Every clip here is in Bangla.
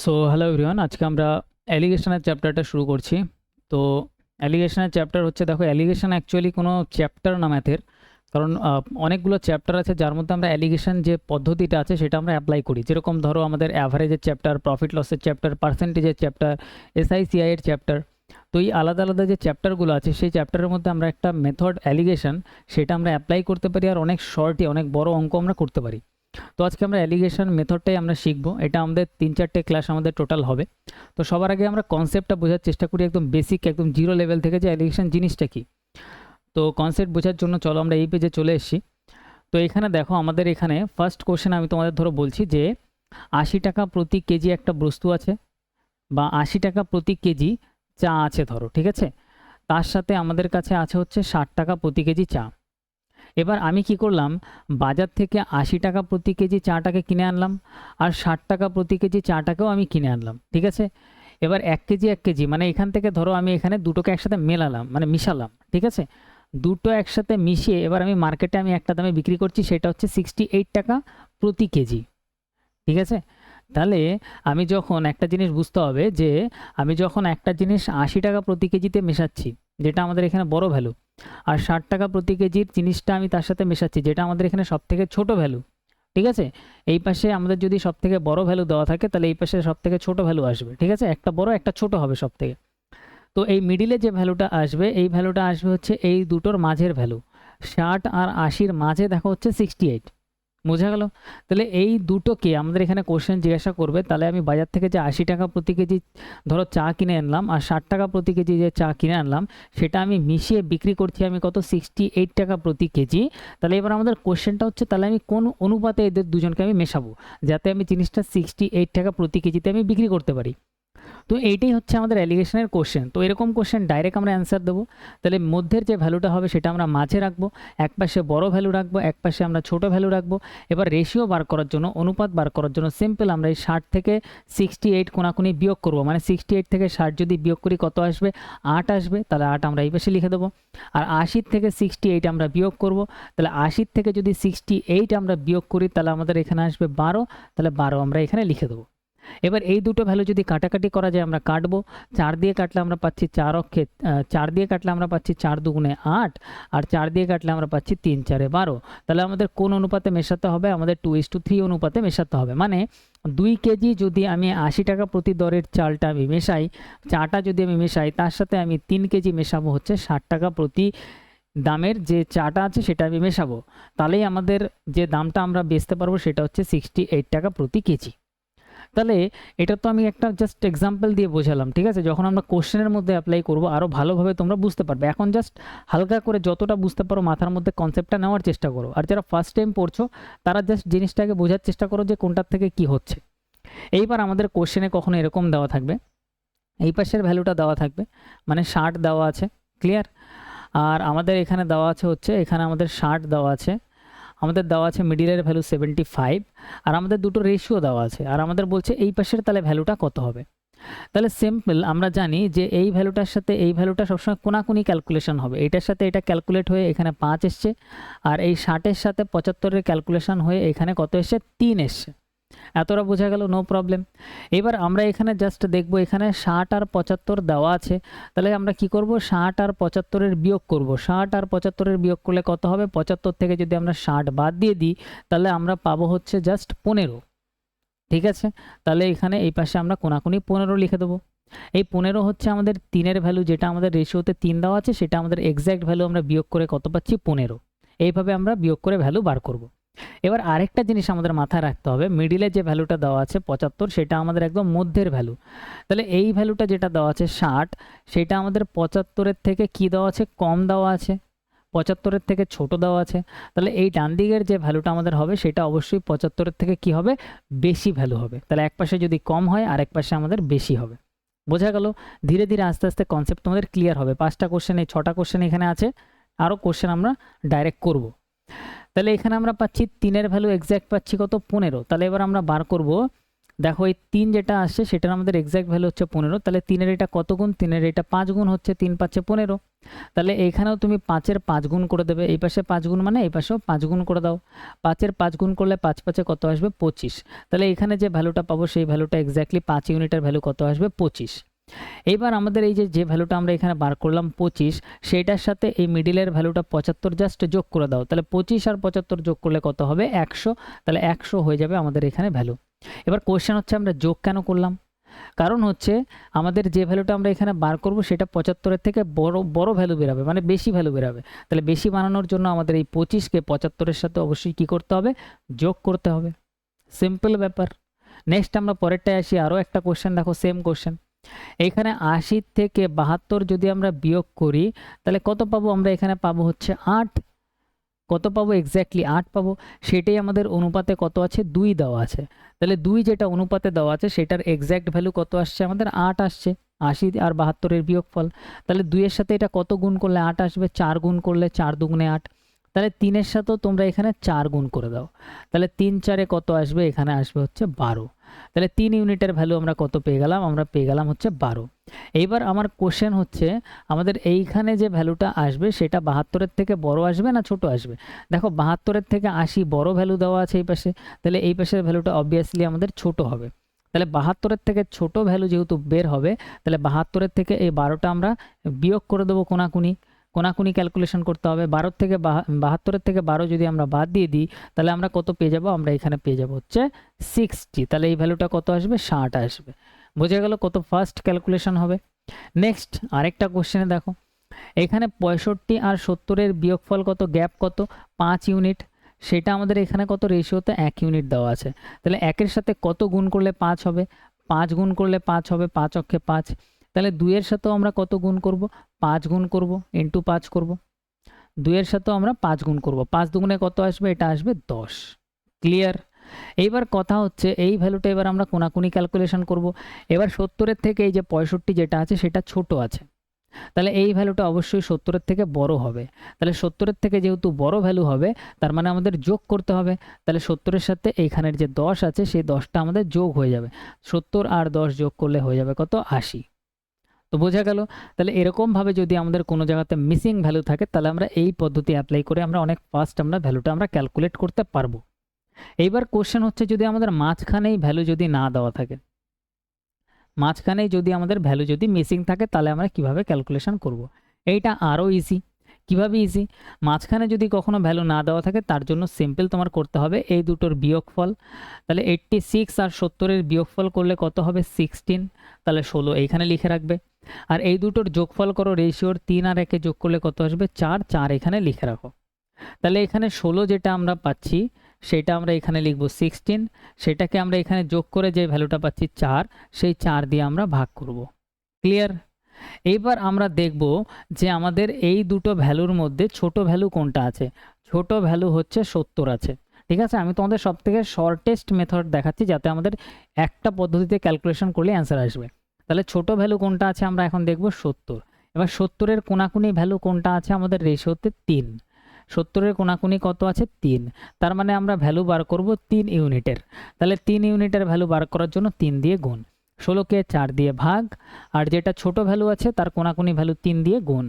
সো হ্যালো এভরিওয়ান, আজকে আমরা অ্যালিগেশনের চ্যাপ্টারটা শুরু করছি। তো অ্যালিগেশনের চ্যাপ্টার হচ্ছে, দেখো অ্যালিগেশন অ্যাকচুয়ালি কোনো চ্যাপ্টার না ম্যাথের, কারণ অনেকগুলো চ্যাপ্টার আছে যার মধ্যে আমরা অ্যালিগেশন যে পদ্ধতিটা আছে সেটা আমরা অ্যাপ্লাই করি। যেরকম ধরো আমাদের অ্যাভারেজের চ্যাপ্টার, প্রফিট লসের চ্যাপ্টার, পার্সেন্টেজের চ্যাপ্টার, এসআইসিআই এর চ্যাপ্টার। তো এই আলাদা আলাদা যে চ্যাপ্টারগুলো আছে সেই চ্যাপ্টারের মধ্যে আমরা একটা মেথড অ্যালিগেশন সেটা আমরা অ্যাপ্লাই করতে পারি, আর অনেক শর্টে অনেক বড় অঙ্ক আমরা করতে পারি। তো আজকে আমরা অ্যালিগেশন মেথডটাই আমরা শিখবো। এটা আমাদের 3-4টে ক্লাস আমাদের টোটাল হবে। তো সবার আগে আমরা কনসেপ্টটা বোঝার চেষ্টা করি, একদম বেসিক, একদম জিরো লেভেল থেকে, যে অ্যালিগেশন জিনিসটা কি। তো কনসেপ্ট বোঝার জন্য চলো আমরা এই পেজে চলে এসেছি। তো এখানে দেখো, আমাদের এখানে ফার্স্ট কোশ্চেন আমি তোমাদের ধরো বলছি যে 80 টাকা প্রতি কেজি একটা বস্তু আছে, বা 80 টাকা প্রতি কেজি চা আছে ধরো, ঠিক আছে। তার সাথে আমাদের কাছে আছে হচ্ছে 60 টাকা প্রতি কেজি চা। এবার আমি কি করলাম, বাজার থেকে 80 টাকা প্রতি কেজি চাটাকে কিনে আনলাম, আর 60 টাকা প্রতি কেজি চাটাকেও আমি কিনে আনলাম, ঠিক আছে। এবার 1 কেজি মানে এখান থেকে ধরো আমি এখানে দুটোকে একসাথে মেলালাম, মানে মিশালাম, ঠিক আছে। দুটো একসাথে মিশিয়ে এবার আমি মার্কেটে আমি একটা দামে বিক্রি করছি, সেটা হচ্ছে 68 টাকা প্রতি কেজি, ঠিক আছে। তাহলে আমি যখন একটা জিনিস বুঝতে হবে যে আমি যখন একটা জিনিস 80 টাকা প্রতি কেজিতে মেশাচ্ছি, যেটা আমাদের এখানে বড় ভ্যালু, আর 60 টাকা প্রতি কেজির জিনিসটা আমি তার সাথে মেশাচ্ছি, যেটা আমাদের এখানে সব থেকে ছোট ভ্যালু, ঠিক আছে। এই পাশে আমাদের যদি সব থেকে বড় ভ্যালু দেওয়া থাকে, তাহলে এই পাশে সব থেকে ছোট ভ্যালু আসবে, ঠিক আছে। একটা বড় একটা ছোট হবে সব থেকে। তো এই মিডিলে যে ভ্যালুটা আসবে, এই ভ্যালুটা আসবে হচ্ছে এই দুটোর মাঝের ভ্যালু। 60 আর 80-র মাঝে দেখো হচ্ছে 68, বোঝা গেল। তাহলে এই দুটোকে আমাদের এখানে কোশ্চেন জিজ্ঞাসা করবে, তাহলে আমি বাজার থেকে যে 80 টাকা প্রতি কেজি ধরো চা কিনে আনলাম, আর 60 টাকা প্রতি কেজি যে চা কিনে আনলাম, সেটা আমি মিশিয়ে বিক্রি করছি আমি কত, 68 টাকা প্রতি কেজি। তাহলে এবার আমাদের কোশ্চেনটা হচ্ছে, তাহলে আমি কোন অনুপাতে এদের দুজনকে আমি মেশাবো, যাতে আমি জিনিসটা 68 টাকা প্রতি কেজিতে আমি বিক্রি করতে পারি। তো এইটাই হচ্ছে আমাদের অ্যালিগেশনের কোশ্চেন। তো এরকম কোশ্চেন ডাইরেক্ট আমরা অ্যান্সার দেবো। তাহলে মধ্যের যে ভ্যালুটা হবে সেটা আমরা মাঝে রাখবো, এক পাশে বড় ভ্যালু রাখবো, এক পাশে আমরা ছোট ভ্যালু রাখবো। এবার রেশিও বার করার জন্য, অনুপাত বার করার জন্য সিম্পল আমরা এই 60 থেকে 68 কোনাকুনি বিয়োগ করবো, মানে 68 থেকে 60 যদি বিয়োগ করি কত আসবে, 8 আসবে। তাহলে 8 আমরা এই পাশে লিখে দেবো। আর 80 থেকে 68 আমরা বিয়োগ করব, তাহলে 80 থেকে যদি 68 আমরা বিয়োগ করি, তাহলে আমাদের এখানে আসবে 12, তাহলে 12 আমরা এখানে লিখে দেবো। এবার এই দুটো ভ্যালু যদি কাটাকাটি করা যায়, আমরা কাটবো। 4 দিয়ে কাটলে আমরা পাচ্ছি 4 অক্ষে 4 দিয়ে কাটলে আমরা পাচ্ছি 4 দুগুণে 8, আর 4 দিয়ে কাটলে আমরা পাচ্ছি 3 4-এ 12। তাহলে আমাদের কোন অনুপাতে মেশাতে হবে, আমাদের 2:3 অনুপাতে মেশাতে হবে। মানে 2 কেজি যদি আমি 80 টাকা প্রতি দরের চালটা আমি মেশাই, চাটা যদি আমি মেশাই, তার সাথে আমি 3 কেজি মেশাবো হচ্ছে 60 টাকা প্রতি দামের যে চাটা আছে সেটা আমি মেশাবো। তাহলেই আমাদের যে দামটা আমরা বেচতে পারবো সেটা হচ্ছে 68 টাকা প্রতি কেজি। তাহলে এটা তো আমি একটা জাস্ট এক্সাম্পল দিয়ে বোঝালাম, ঠিক আছে। যখন আমরা কোশ্চেনের মধ্যে অ্যাপ্লাই করব, আরও ভালোভাবে তোমরা বুঝতে পারবে। এখন জাস্ট হালকা করে যতটা বুঝতে পারো মাথার মধ্যে কনসেপ্টটা নেওয়ার চেষ্টা করো। আর যারা ফার্স্ট টাইম পড়ছো তারা জাস্ট জিনিসটাকে বোঝার চেষ্টা করো যে কোনটার থেকে কি হচ্ছে। এইবার আমাদের কোশ্চেনে কখনো এরকম দেওয়া থাকবে, এই পাশের ভ্যালুটা দেওয়া থাকবে, মানে 60 দেওয়া আছে, ক্লিয়ার। আর আমাদের এখানে দেওয়া আছে হচ্ছে, এখানে আমাদের 60 দেওয়া আছে, আমাদের দেওয়া আছে মিডিলের ভ্যালু 75, আর আমাদের দুটো রেশিও দেওয়া আছে, আর আমাদের বলছে এই পাশের তাহলে ভ্যালুটা কত হবে। তাহলে সিম্পল আমরা জানি যে এই ভ্যালুটার সাথে এই ভ্যালুটা সবসময় কোনাকুনি ক্যালকুলেশন হবে। এইটার সাথে এটা ক্যালকুলেট হয়ে এখানে 5 এসছে, আর এই 60-এর সাথে 75-এর ক্যালকুলেশন হয়ে এখানে কত এসছে, 3 এসছে। এতটা বোঝা গেল, নো প্রবলেম। এবার আমরা এখানে জাস্ট দেখব, এখানে 60 আর 75 দেওয়া আছে, তাহলে আমরা কি করব, 60 আর 75-এর বিয়োগ করব। 60 আর 75-এর বিয়োগ করলে কত হবে, 75 থেকে যদি আমরা 60 বাদ দিয়ে দিই, তাহলে আমরা পাবো হচ্ছে জাস্ট 15, ঠিক আছে। তাহলে এখানে এই পাশে আমরা কোনাকুনি 15 লিখে দেবো। এই 15 হচ্ছে আমাদের 3-এর ভ্যালু, যেটা আমাদের রেশিওতে 3 দেওয়া আছে, সেটা আমাদের এক্স্যাক্ট ভ্যালু আমরা বিয়োগ করে কত পাচ্ছি, 15। এইভাবে আমরা বিয়োগ করে ভ্যালু বার করব। এবার আরেকটা জিনিস আমাদের মাথায় রাখতে হবে, মিডিলে যে ভ্যালুটা দেওয়া আছে 75, সেটা আমাদের একদম মধ্যের ভ্যালু। তাহলে এই ভ্যালুটা যেটা দেওয়া আছে 60, সেটা আমাদের 75-এর থেকে কি দেওয়া আছে, কম দেওয়া আছে, 75-এর থেকে ছোট দেওয়া আছে। তাহলে এই ডান দিকের যে ভ্যালুটা আমাদের হবে সেটা অবশ্যই 75-এর থেকে কি হবে, বেশি ভ্যালু হবে। তাহলে এক পাশে যদি কম হয় আর এক পাশে আমাদের বেশি হবে। বোঝা গেল। ধীরে ধীরে আস্তে আস্তে কনসেপ্ট তোমাদের ক্লিয়ার হবে। 5টা কোশ্চেন, এই 6টা কোশ্চেন এখানে আছে, আরও কোশ্চেন আমরা ডাইরেক্ট করব। তাহলে এখানে আমরা পাচ্ছি 3-এর ভ্যালু এক্স্যাক্ট পাচ্ছি কত, 15। তাহলে এবার আমরা বার করব দেখো এই 3 যেটা আসছে সেটার আমাদের এক্স্যাক্ট ভ্যালু হচ্ছে 15, তাহলে 3-এর এটা কত গুণ, 3-এর এটা 5 গুণ হচ্ছে, 3 5 15। তাহলে এখানেও তুমি 5-এর 5 গুণ করে দেবে, এই পাশে 5 গুণ মানে এই পাশেও 5 গুণ করে দাও। 5-এর 5 গুণ করলে 5 5-এ কত আসবে, 25। তাহলে এখানে যে ভ্যালুটা পাবো সেই ভ্যালুটা এক্স্যাক্টলি 5 ইউনিটের ভ্যালু কত আসবে, 25। এইবার আমাদের এই যে ভ্যালুটা আমরা এখানে বার করলাম 25, সেইটার সাথে এই মিডিলের ভ্যালুটা 75 জাস্ট যোগ করে দাও। তাহলে 25 আর 75 যোগ করলে কত হবে, 100। তাহলে 100 হয়ে যাবে আমাদের এখানে ভ্যালু। এবার কোশ্চেন হচ্ছে আমরা যোগ কেন করলাম, কারণ হচ্ছে আমাদের যে ভ্যালুটা আমরা এখানে বার করব সেটা 75-এর থেকে বড় ভ্যালু বেরাবে, মানে বেশি ভ্যালু বেরাবে। তাহলে বেশি বানানোর জন্য আমাদের এই 25-কে 75-এর সাথে অবশ্যই কী করতে হবে, যোগ করতে হবে। সিম্পল ব্যাপার। নেক্সট আমরা পরেরটায় আসি, আরও একটা কোশ্চেন দেখো, সেম কোশ্চেন। এইখানে 80 থেকে 72 যদি আমরা বিয়োগ করি তাহলে কত পাবো, আমরা এখানে পাবো হচ্ছে 8। কত পাবো, এক্স্যাক্টলি 8 পাবো। সেটাই আমাদের অনুপাতে কত আছে, 2 দেওয়া আছে। তাহলে 2 যেটা অনুপাতে দেওয়া আছে সেটার এক্স্যাক্ট ভ্যালু কত আসছে, আমাদের 8 আসছে। 80 আর 72-এর বিয়োগফল। তাহলে 2-এর সাথে এটা কত গুণ করলে 8 আসবে, 4 গুণ করলে 4 দুগুণে 8। তাহলে 3-এর সাথেও তোমরা এখানে 4 গুণ করে দাও। তাহলে 3 4-এ কত আসবে, এখানে আসবে হচ্ছে 12। তাহলে 3 ইউনিটের ভ্যালু আমরা কত পেয়ে গেলাম, আমরা পেয়ে গেলাম হচ্ছে 12। এইবার আমার কোশ্চেন হচ্ছে আমাদের এইখানে যে ভ্যালুটা আসবে সেটা 72-এর থেকে বড় আসবে না ছোট আসবে। দেখো 72-এর থেকে 80 বড় ভ্যালু দেওয়া আছে এই পাশে, তাহলে এই পাশের ভ্যালুটা অবভিয়াসলি আমাদের ছোট হবে। তাহলে 72-এর থেকে ছোট ভ্যালু যেহেতু বের হবে, তাহলে 72-এর থেকে এই 12টা আমরা বিয়োগ করে দেবো, কোনাকুনি ক্যালকুলেশন করতে হবে। 72-এর থেকে 12 যদি আমরা বাদ দিয়ে দিই তাহলে আমরা কত পেয়ে যাব, আমরা এখানে পেয়ে যাব হচ্ছে 60। তাহলে এই ভ্যালুটা কত আসবে, 60 আসবে। বোঝা গেল কত ফাস্ট ক্যালকুলেশন হবে। নেক্সট আরেকটা কোশ্চেনে দেখো, এখানে 65 আর 70-এর বিয়োগফল কত, গ্যাপ কত, 5 ইউনিট। সেটা আমাদের এখানে কত, রেশিওতে 1 ইউনিট দেওয়া আছে। তাহলে 1-এর সাথে কত গুণ করলে 5 হবে, 5 গুণ করলে 5 হবে, 5 অক্ষে 5। তাহলে 2-এর সাথেও আমরা কত গুণ করব, 5 গুণ করব, ইন্টু 5 করব। 2-এর সাথেও আমরা 5 গুণ করব, 5 দুগুণে কত আসবে, এটা আসবে 10। ক্লিয়ার। এইবার কথা হচ্ছে এই ভ্যালুটা এবার আমরা কোনাকুনি ক্যালকুলেশন করব। এবার 70-এর থেকে এই যে 65 যেটা আছে সেটা ছোট আছে, তাহলে এই ভ্যালুটা অবশ্যই 70-এর থেকে বড় হবে। তাহলে 70-এর থেকে যেহেতু বড় ভ্যালু হবে তার মানে আমাদের যোগ করতে হবে। তাহলে 70-এর সাথে এইখানের যে 10 আছে সেই 10টা আমাদের যোগ হয়ে যাবে। 70 আর 10 যোগ করলে হয়ে যাবে কত, 80। তো বোঝা গেল। তাহলে এরকমভাবে যদি আমাদের কোনো জায়গাতে মিসিং ভ্যালু থাকে তাহলে আমরা এই পদ্ধতি অ্যাপ্লাই করে আমরা অনেক ফাস্ট আমরা ভ্যালুটা আমরা ক্যালকুলেট করতে পারবো। এইবার কোশ্চেন হচ্ছে যদি আমাদের মাঝখানেই ভ্যালু যদি না দেওয়া থাকে, মাঝখানেই যদি আমাদের ভ্যালু যদি মিসিং থাকে তাহলে আমরা কিভাবে ক্যালকুলেশন করব। এইটা আরও ইজি। কিভাবে ইজি, মাঝখানে যদি কখনো ভ্যালু না দেওয়া থাকে তার জন্য সিম্পল তোমার করতে হবে এই দুটোর বিয়োগফল। তাহলে 86 আর 70-এর বিয়োগফল করলে কত হবে, 16। তাহলে 16 এইখানে লিখে রাখবে। আর এই দুটোর যোগফল করো, রেশিওর 3 আর 1-এ যোগ করলে কত আসবে, 4। 4 এখানে লিখে রাখো। তাহলে এখানে 16 যেটা আমরা পাচ্ছি সেটা আমরা এখানে লিখব 16, সেটাকে আমরা এখানে যোগ করে যে ভ্যালুটা পাচ্ছি 4, সেই 4 দিয়ে আমরা ভাগ করব। ক্লিয়ার। এইবার আমরা দেখব যে আমাদের এই দুটো ভ্যালুর মধ্যে ছোট ভ্যালু কোনটা আছে। ছোট ভ্যালু হচ্ছে 70 আছে। ঠিক আছে, আমি তোমাদের সব থেকে শর্টেস্ট মেথড দেখাচ্ছি যাতে আমাদের একটা পদ্ধতিতে ক্যালকুলেশন করলে অ্যান্সার আসবে। তাহলে ছোট ভ্যালু কোনটা আছে আমরা এখন দেখব 70। এবার 70-এর কোনাকুনি ভ্যালু কোনটা আছে, আমাদের রেশিওতে 3। 70-এর কোনাকুনি কত আছে, 3। তার মানে আমরা ভ্যালু বার করব 3 ইউনিটের। তাহলে 3 ইউনিটের ভ্যালু বার করার জন্য 3 দিয়ে গুণ, 16-কে 4 দিয়ে ভাগ, আর যেটা ছোট ভ্যালু আছে তার কোনাকুনি ভ্যালু 3 দিয়ে গুণ।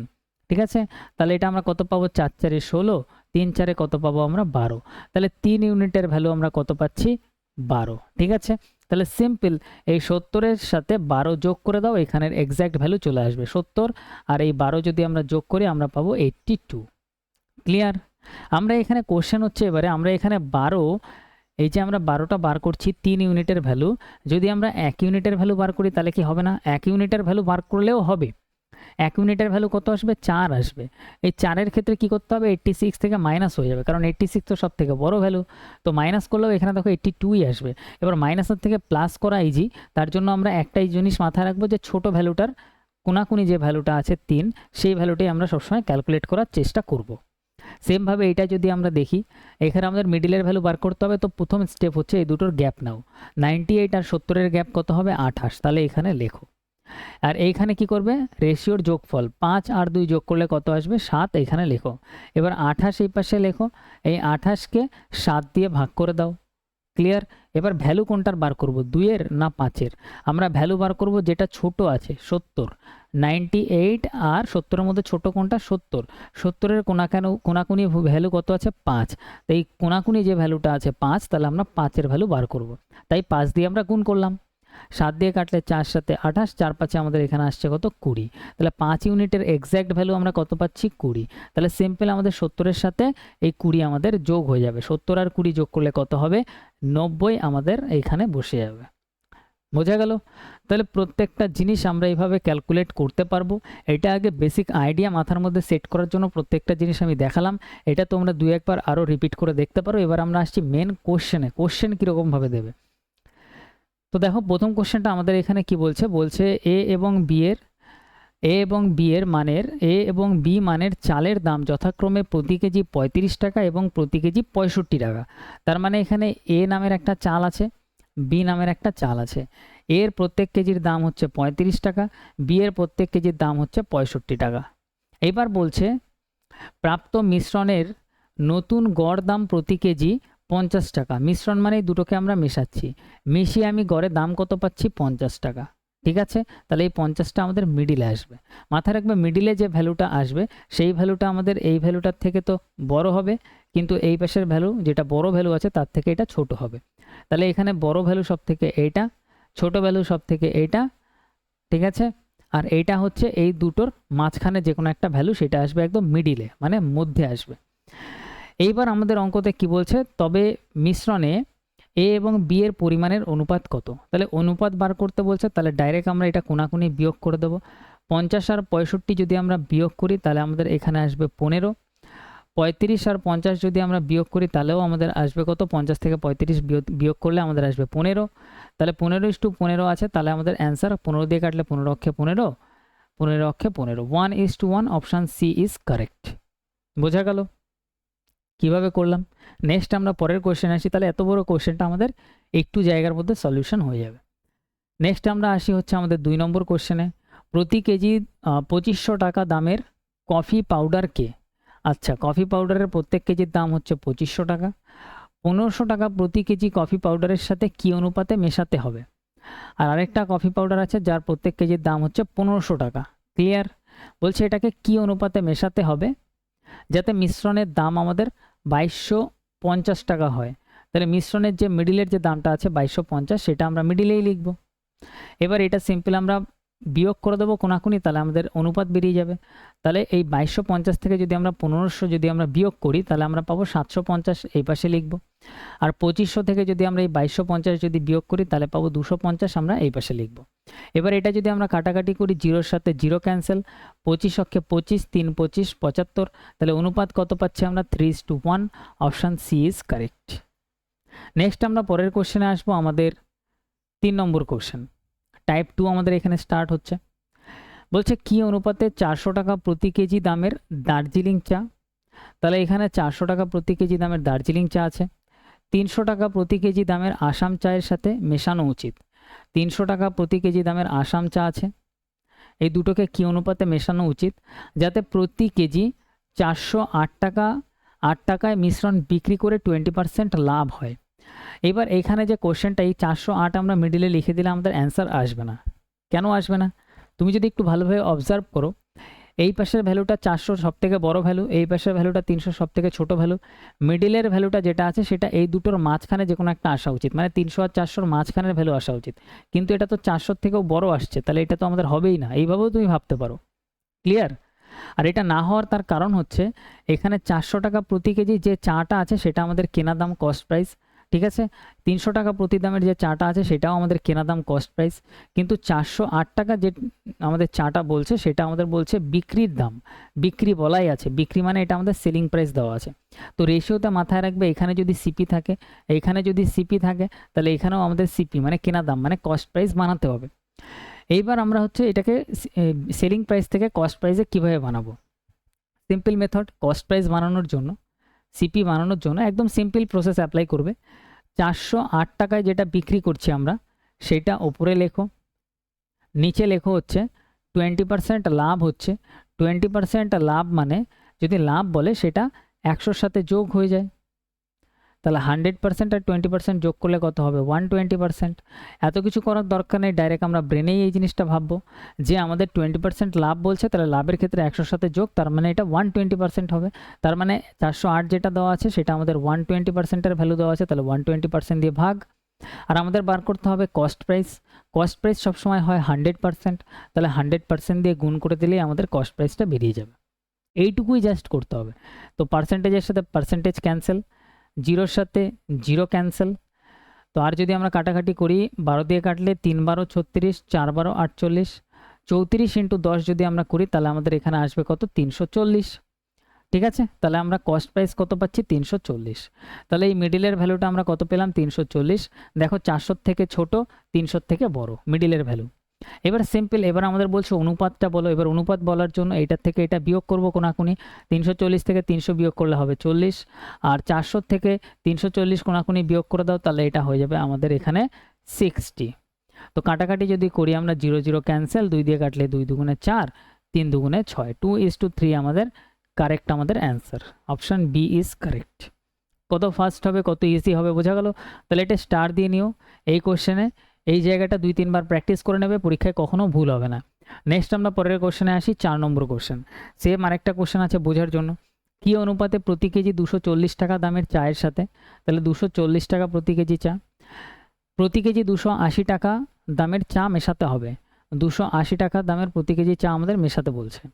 ঠিক আছে, তাহলে এটা আমরা কত পাবো, 4 4-এ 16, 3 4-এ কত পাবো আমরা, 12। তাহলে 3 ইউনিটের ভ্যালু আমরা কত পাচ্ছি, 12। ঠিক আছে, তাহলে সিম্পল এই 70-এর সাথে 12 যোগ করে দাও, এখানের এক্স্যাক্ট ভ্যালু চলে আসবে 70। আর এই 12 যদি আমরা যোগ করি আমরা পাবো 82। ক্লিয়ার। আমরা এখানে কোশ্চেন হচ্ছে এবারে আমরা এখানে 12, এই যে আমরা 12টা বার করছি 3 ইউনিটের ভ্যালু, যদি আমরা 1 ইউনিটের ভ্যালু বার করি তাহলে কি হবে না, 1 ইউনিটের ভ্যালু বার করলেও হবে। 1 ইউনিটের ভ্যালু কত আসবে, 4 আসবে। এই 4-এর ক্ষেত্রে কি করতে হবে, 86 থেকে মাইনাস হয়ে যাবে, কারণ 86 তো সব থেকে বড় ভ্যালু। তো মাইনাস করলেও এখানে দেখো 82ই আসবে। এবার মাইনাসের থেকে প্লাস করা ইজি, তার জন্য আমরা একটাই জিনিস মাথায় রাখবো যে ছোট ভ্যালুটার কোনাকুনি যে ভ্যালুটা আছে 3, সেই ভ্যালুটাই আমরা সবসময় ক্যালকুলেট করার চেষ্টা করব। সেমভাবে এটা যদি আমরা দেখি, এখানে আমাদের মিডিলের ভ্যালু বার করতে হবে। তো প্রথম স্টেপ হচ্ছে এই দুটোর গ্যাপ নাও। 98 আর 70-এর গ্যাপ কত হবে, 28। তাহলে এখানে লেখো। আর এইখানে কি করবে, রেশিওর যোগফল 5 আর 2 যোগ করলে কত আসবে, 7। এখানে লেখো। এবার 28 এই পাশে লেখো, এই 28-কে 7 দিয়ে ভাগ করে দাও। ক্লিয়ার? এবার ভ্যালু কোনটার বার করব, 2-এর না 5-এর? আমরা ভ্যালু বার করব যেটা ছোট আছে, 70। 98 আর 70-এর মধ্যে ছোট কোনটা? 70। 70-এর কোনাকুনি ভ্যালু কত আছে? 5। তো এই কোনাকুনি যে ভ্যালুটা আছে 5, তাহলে আমরা 5-এর ভ্যালু বার করব। তাই 5 দিয়ে আমরা গুণ করলাম, 7 দিয়ে কাটলে 4 7 28, 4 5 আমাদের এখানে আসছে কত? 20। তাহলে 5 ইউনিটের এক্স্যাক্ট ভ্যালু আমরা কত পাচ্ছি? 20। তাহলে সিম্পল আমাদের 70-এর সাথে এই 20 আমাদের যোগ হয়ে যাবে। 70 আর 20 যোগ করলে কত হবে? 90 আমাদের এইখানে বসে যাবে। বোঝা গেল? তাহলে প্রত্যেকটা জিনিস আমরা এইভাবে ক্যালকুলেট করতে পারবো। এটা আগে বেসিক আইডিয়া মাথার মধ্যে সেট করার জন্য প্রত্যেকটা জিনিস আমি দেখালাম। এটা তোমরা 2-1 বার আরও রিপিট করে দেখতে পারো। এবার আমরা আসছি মেন কোশ্চেনে। কোশ্চেন কীরকমভাবে দেবে? তো দেখো প্রথম কোশ্চেনটা আমাদের এখানে কি বলছে, বলছে এ এবং বি মানের চালের দাম যথাক্রমে প্রতি কেজি 35 টাকা এবং প্রতি কেজি 65 টাকা। তার মানে এখানে এ নামের একটা চাল আছে, বি নামের একটা চাল আছে। এর প্রত্যেক কেজির দাম হচ্ছে 35 টাকা, বি এর প্রত্যেক কেজির দাম হচ্ছে 65 টাকা। এবার বলছে প্রাপ্ত মিশ্রণের নতুন গড় দাম প্রতি কেজি 50 টাকা। মিশ্রণ মানে দুটোকে আমরা মেশাচ্ছি, মিশিয়ে আমি গড়ে দাম কত পাচ্ছি? 50 টাকা। ঠিক আছে, তাহলে এই 50টা আমাদের মিডিলে আসবে। মাথায় রাখবে মিডিলে যে ভ্যালুটা আসবে সেই ভ্যালুটা আমাদের এই ভ্যালুটার থেকে তো বড় হবে, কিন্তু এই পাশের ভ্যালু যেটা বড় ভ্যালু আছে তার থেকে এটা ছোট হবে। তাহলে এখানে বড় ভ্যালু সব থেকে এইটা, ছোট ভ্যালু সব থেকে এইটা। ঠিক আছে, আর এইটা হচ্ছে এই দুটোর মাঝখানে যে কোনো একটা ভ্যালু, সেটা আসবে একদম মিডিলে, মানে মধ্যে আসবে। এইবার আমাদের অঙ্কতে কি বলছে, তবে মিশ্রণে এ এবং বি এর পরিমাণের অনুপাত কত? তাহলে অনুপাত বার করতে বলছে, তাহলে ডাইরেক্ট আমরা এটা কোনাকুনি বিয়োগ করে দেবো। 50 আর 65 যদি আমরা বিয়োগ করি তাহলে আমাদের এখানে আসবে 15। 35 আর 50 যদি আমরা বিয়োগ করি তাহলেও আমাদের আসবে কত? 50 থেকে 35 বিয়োগ করলে আমাদের আসবে 15। তাহলে 15:15 আছে, তাহলে আমাদের অ্যান্সার 15 দিয়ে কাটলে 15 অক্ষে 15, 15 অক্ষে 15, 1:1। Option C is correct. বোঝা গেল কিভাবে করলাম? নেক্সট আমরা পরের কোশ্চেন আসি। তাহলে এত বড় কোশ্চেনটা আমাদের একটু জায়গার মধ্যে সলিউশন হয়ে যাবে। নেক্সট আমরা আসি হচ্ছে আমাদের 2 নম্বর কোশ্চেনে। প্রতি কেজি 2500 টাকা দামের কফি পাউডারকে, আচ্ছা কফি পাউডারের প্রত্যেক কেজির দাম হচ্ছে 2500 টাকা, 1500 টাকা প্রতি কেজি কফি পাউডারের সাথে কী অনুপাতে মেশাতে হবে? আর আরেকটা কফি পাউডার আছে যার প্রত্যেক কেজির দাম হচ্ছে 1500 টাকা। ক্লিয়ার? বলছে এটাকে কী অনুপাতে মেশাতে হবে যাতে মিশ্রণের দাম আমাদের 2250 টাকা হয়। তাহলে মিশ্রণের যে মিডিলের যে দামটা আছে 2250, সেটা আমরা মিডিলেই লিখব। এবার এটা সিম্পল আমরা বিয়োগ করে দেবো কোনাকুনি, তাহলে আমাদের অনুপাত বেরিয়ে যাবে। তাহলে এই 2250 থেকে যদি আমরা 1500 যদি আমরা বিয়োগ করি তাহলে আমরা পাবো 750, এই পাশে লিখব। আর 2500 থেকে যদি আমরা এই 2250 যদি বিয়োগ করি তাহলে পাবো 250, আমরা এই পাশে লিখব। এবার এটা যদি আমরা কাটাকাটি করি, 0-এর সাথে 0 ক্যান্সেল, 25 অক্ষে 25, 3 25 75। তাহলে অনুপাত কত পাচ্ছি আমরা? 3:1। Option C is correct. Next আমরা পরের কোশ্চেনে আসবো, আমাদের 3 নম্বর কোশ্চেন। টাইপ 2 আমাদের এখানে স্টার্ট হচ্ছে। বলছে কি অনুপাতে 400 টাকা প্রতি কেজি দামের দার্জিলিং চা? তাহলে এখানে 400 টাকা প্রতি কেজি দামের দার্জিলিং চা আছে, 300 টাকা প্রতি কেজি দামের আসাম চায়ের সাথে মেশানো উচিত। 300 টাকা প্রতি কেজি দামের আসাম চা আছে, এই দুটোকে কি অনুপাতে মেশানো উচিত যাতে প্রতি কেজি 408 টাকা 8 টাকায় মিশ্রণ বিক্রি করে 20% লাভ হয়? এবার এখানে যে কোশ্চেনটা, এই 408 আমরা মিডিলে লিখে দিলে আমাদের অ্যান্সার আসবে না। কেন আসবে না? তুমি যদি একটু ভালোভাবে অবজার্ভ করো, এই পাশের ভ্যালুটা 400 সব থেকে বড় ভ্যালু, এই পাশের ভ্যালুটা 300 সব থেকে ছোট ভ্যালু, মিডিলের ভ্যালুটা যেটা আছে সেটা এই দুটোর মাঝখানে যে কোনো একটা আসা উচিত, মানে 300 আর 400-র মাঝখানের ভ্যালু আসা উচিত, কিন্তু এটা তো 400 থেকেও বড় আসছে, তাহলে এটা তো আমাদের হবেই না। এইভাবেও তুমি ভাবতে পারো। ক্লিয়ার? আর এটা না হওয়ার তার কারণ হচ্ছে এখানে 400 টাকা প্রতি কেজি যে চাটা আছে সেটা আমাদের কেনা দাম কস্ট প্রাইস, ঠিক আছে। 300 টাকা প্রতি দামের যে চাটা আছে সেটাও আমাদের কেনা দাম কস্ট প্রাইস, কিন্তু 408 টাকা যে আমাদের চাটা বলছে সেটা আমাদের বলছে বিক্রির দাম। বিক্রি বলাই আছে, বিক্রি মানে এটা আমাদের সেলিং প্রাইস দেওয়া আছে। তো রেশিওতে মাথায় রাখবে, এখানে যদি সিপি থাকে, এইখানে যদি সিপি থাকে, তাহলে এখানেও আমাদের সিপি মানে কেনা দাম মানে কস্ট প্রাইস বানাতে হবে। এইবার আমরা হচ্ছে এটাকে সেলিং প্রাইস থেকে কস্ট প্রাইসে কীভাবে বানাবো? Simple method. কস্ট প্রাইস বানানোর জন্য, সিপি বানানোর জন্য একদম সিম্পল প্রসেস অ্যাপ্লাই করবে। 408 টাকায় যেটা বিক্রি করছি আমরা সেটা ওপরে লেখো, নিচে লেখো হচ্ছে 20% লাভ হচ্ছে। 20% লাভ মানে যদি লাভ বলে সেটা 100-র সাথে যোগ হয়ে যায়। তাহলে 100% আর 20% যোগ করলে কত হবে 120%। এত কিছু করার দরকার নেই, ডাইরেক্ট আমরা ব্রেনেই এই জিনিসটা ভাববো যে আমাদের 20% লাভ বলছে, তাহলে লাভের ক্ষেত্রে 100 সাথে যোগ, তার মানে এটা 120% হবে। তার মানে 408 যেটা দেওয়া আছে সেটা আমাদের 120%-এর ভ্যালু দেওয়া আছে, তাহলে 120% দিয়ে ভাগ। আর আমাদের বার করতে হবে কস্ট প্রাইস। কস্ট প্রাইস সবসময় হয় 100%, তাহলে 100% দিয়ে গুণ করে দিলেই আমাদের কস্ট প্রাইসটা বেরিয়ে যাবে। এইটুকুই জাস্ট করতে হবে। তো পার্সেন্টেজের সাথে পার্সেন্টেজ ক্যান্সেল, জিরোর সাথে জিরো ক্যান্সেল। তো আর যদি আমরা কাটাকাটি করি, 12 দিয়ে কাটলে 3 12 36, 4 12 48, 34 ইন্টু 10 যদি আমরা করি তাহলে আমাদের এখানে আসবে কত 340। ঠিক আছে, তাহলে আমরা কস্ট প্রাইস কত পাচ্ছি 340। তাহলে এই মিডিলের ভ্যালুটা আমরা কত পেলাম 340। দেখো 400 থেকে ছোট, 300 থেকে বড় মিডিলের ভ্যালু। এবার সিম্পল, এবার আমাদের বলছে অনুপাতটা বলো। এবার অনুপাত বলার জন্য এইটার থেকে এটা বিয়োগ করব কোনাকুনি। 340 থেকে 300 বিয়োগ করলে হবে 40, আর 400 থেকে 340 কোনাকুনি বিয়োগ করে দাও, তাহলে এটা হয়ে যাবে আমাদের এখানে 60। তো কাটাকাটি যদি করি আমরা, 0 0 ক্যান্সেল, 2 দিয়ে কাটলে 2 দুগুণে 4, 3 দুগুণে 6, 2:3 আমাদের কারেক্ট আমাদের answer. Option B is correct. কত ফাস্ট হবে, কত ইজি হবে, বোঝা গেল? তাহলে এটা স্টার দিয়ে নিও এই কোশ্চেনে। এই জায়গাটা 2-3 বার প্র্যাকটিস করে নেবে, পরীক্ষায় কখনো ভুল হবে না। নেক্সট আমরা পরের কোশ্চেনে আসি, 4 নম্বর কোশ্চেন। সেম আরেকটা কোশ্চেন আছে বোঝার জন্য। কি অনুপাতে প্রতি কেজি 240 টাকা দামের চায়ের সাথে, তাহলে 240 টাকা প্রতি কেজি চা, প্রতি কেজি 280 টাকা দামের চা মেশাতে হবে। 280 টাকা দামের প্রতি কেজি চা আমাদের মেশাতে বলছে।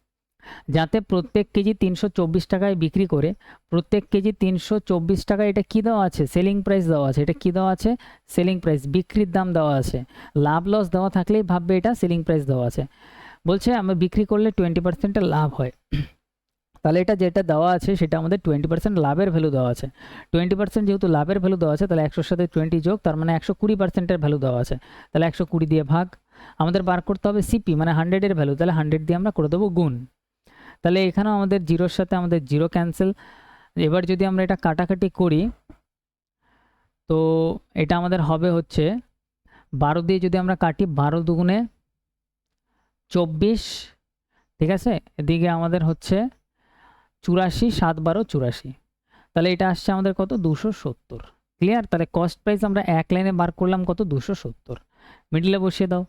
যাতে প্রত্যেক কেজি 324 টাকায় বিক্রি করে, প্রত্যেক কেজি 324 টাকা, এটা কি দেওয়া আছে সেলিং প্রাইস দেওয়া আছে। এটা কি দেওয়া আছে সেলিং প্রাইস, বিক্রির দাম দেওয়া আছে। লাভ লস দেওয়া থাকলেই ভাববে এটা সেলিং প্রাইস দেওয়া আছে। বলছে আমরা বিক্রি করলে 20% লাভ হয়, তাহলে এটা যেটা দেওয়া আছে সেটা আমাদের 20% লাভের ভ্যালু দেওয়া আছে। 20% যেহেতু লাভের ভ্যালু দেওয়া আছে, তাহলে 100-র সাথে 20 যোগ, তার মানে 120%-এর ভ্যালু দেওয়া আছে, তাহলে 120 দিয়ে ভাগ। আমাদের বার করতে হবে সিপি মানে 100-এর ভ্যালু, তাহলে 100 দিয়ে আমরা করে দেবো গুণ। তাহলে এখানেও আমাদের জিরোর সাথে আমাদের জিরো ক্যান্সেল। এবার যদি আমরা এটা কাটাকাটি করি, তো এটা আমাদের হবে হচ্ছে 12 দিয়ে যদি আমরা কাটি, 12 দুগুণে 24, ঠিক আছে। এদিকে আমাদের হচ্ছে 84, 7 12 84, তাহলে এটা আসছে আমাদের কত 270। ক্লিয়ার? তাহলে কস্ট প্রাইস আমরা এক লাইনে বার করলাম কত 270। মিডলে বসিয়ে দাও।